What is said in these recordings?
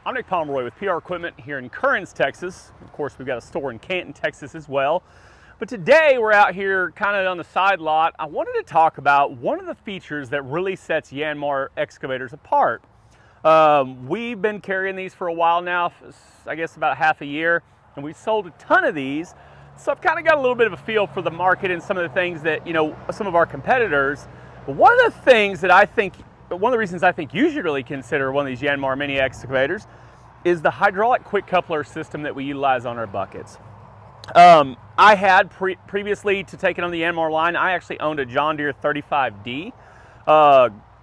I'm Nick Pomeroy with PR Equipment here in Kearns, Texas. Of course, we've got a store in Canton, Texas as well. But today we're out here kind of on the side lot. I wanted to talk about one of the features that really sets Yanmar excavators apart. We've been carrying these for a while now, I guess about half a year, and we've sold a ton of these. So I've kind of got a little bit of a feel for the market and some of the things that, some of our competitors. But one of the things that one of the reasons I think you should really consider one of these Yanmar mini excavators is the hydraulic quick coupler system that we utilize on our buckets. I had previously to take it on the Yanmar line, I actually owned a John Deere 35D.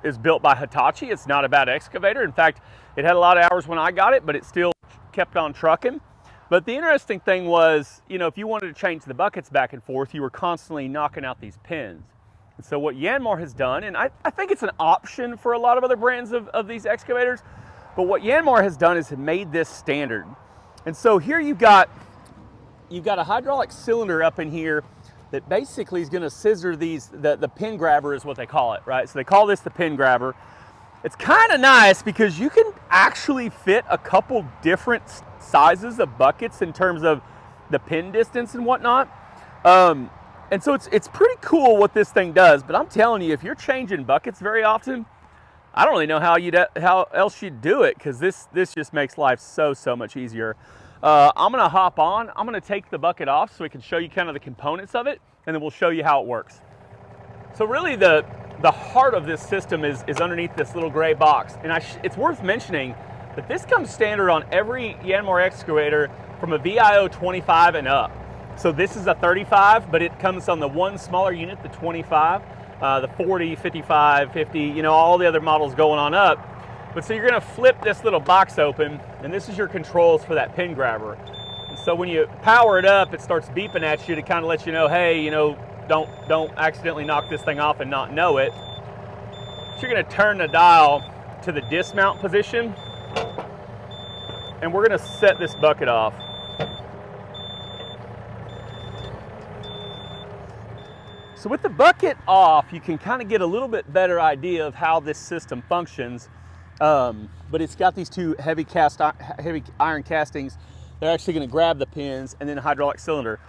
It's built by Hitachi. It's not a bad excavator. In fact, it had a lot of hours when I got it, but it still kept on trucking. But the interesting thing was, if you wanted to change the buckets back and forth, you were constantly knocking out these pins. And so what Yanmar has done, and I think it's an option for a lot of other brands of these excavators, but what Yanmar has done is it made this standard. And so here you've got a hydraulic cylinder up in here that basically is going to scissor these, the pin grabber is what they call it, right? So they call this the pin grabber. It's kind of nice because you can actually fit a couple different sizes of buckets in terms of the pin distance and whatnot. And so it's pretty cool what this thing does, but I'm telling you, if you're changing buckets very often, I don't really know how else you'd do it, because this just makes life so much easier. I'm gonna hop on, I'm gonna take the bucket off so we can show you kind of the components of it, and then we'll show you how it works. So really the heart of this system is underneath this little gray box. And it's worth mentioning that this comes standard on every Yanmar excavator from a VIO 25 and up. So this is a 35, but it comes on the one smaller unit, the 25, the 40, 55, 50, all the other models going on up. But so you're gonna flip this little box open, and this is your controls for that pin grabber. And so when you power it up, it starts beeping at you to kind of let you know, hey, don't accidentally knock this thing off and not know it. So you're gonna turn the dial to the dismount position, and we're gonna set this bucket off. So with the bucket off, you can kind of get a little bit better idea of how this system functions. But it's got these two heavy iron castings. They're actually going to grab the pins, and then a hydraulic cylinder.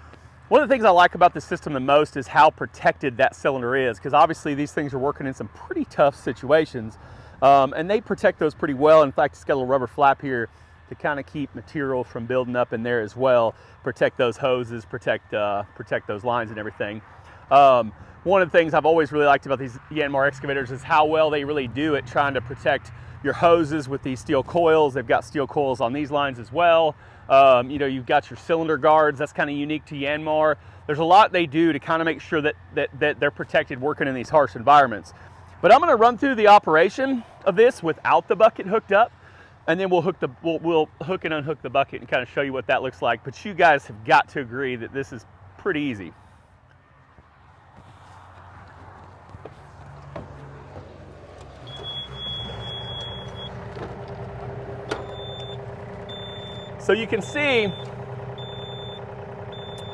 One of the things I like about the system the most is how protected that cylinder is, because obviously these things are working in some pretty tough situations, and they protect those pretty well. In fact, it's got a little rubber flap here to kind of keep material from building up in there as well, protect those hoses, protect those lines and everything. One of the things I've always really liked about these Yanmar excavators is how well they really do at trying to protect your hoses with these steel coils. They've got steel coils on these lines as well. You've got your cylinder guards. That's kind of unique to Yanmar. There's a lot they do to kind of make sure that they're protected working in these harsh environments. But I'm going to run through the operation of this without the bucket hooked up, and then we'll hook and unhook the bucket and kind of show you what that looks like. But you guys have got to agree that this is pretty easy. So you can see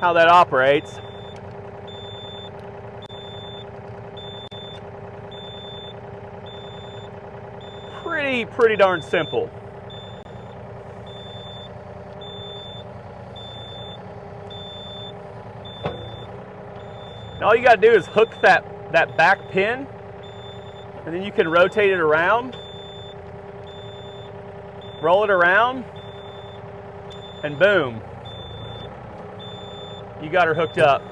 how that operates. Pretty darn simple. Now all you gotta do is hook that back pin, and then you can rotate it around, roll it around, and boom, you got her hooked up.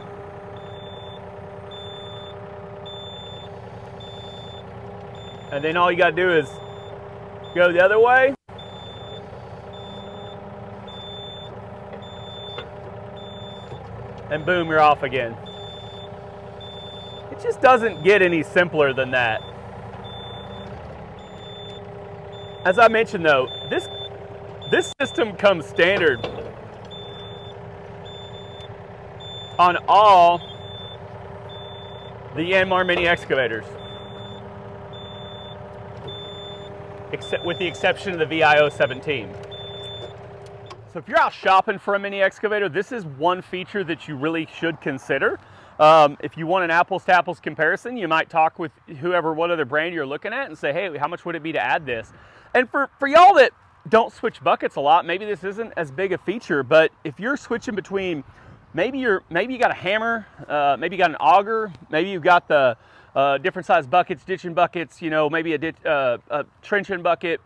And then all you gotta do is go the other way, and boom, you're off again. It just doesn't get any simpler than that. As I mentioned though, this system comes standard on all the Yanmar mini excavators, except with the exception of the VIO 17. So if you're out shopping for a mini excavator, this is one feature that you really should consider. If you want an apples to apples comparison, you might talk with what other brand you're looking at and say, hey, how much would it be to add this? And for y'all that don't switch buckets a lot, maybe this isn't as big a feature, but if you're switching between, maybe you got a hammer, maybe you got an auger, maybe you've got the different size buckets, ditching buckets, you know, maybe a trenching bucket.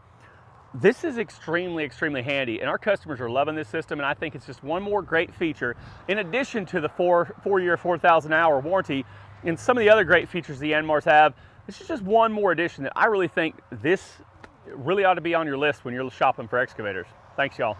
This is extremely handy, and our customers are loving this system, and I think it's just one more great feature in addition to the four-year, 4,000-hour warranty and some of the other great features the Yanmars have. This is just one more addition that I really think this really ought to be on your list when you're shopping for excavators. Thanks, y'all.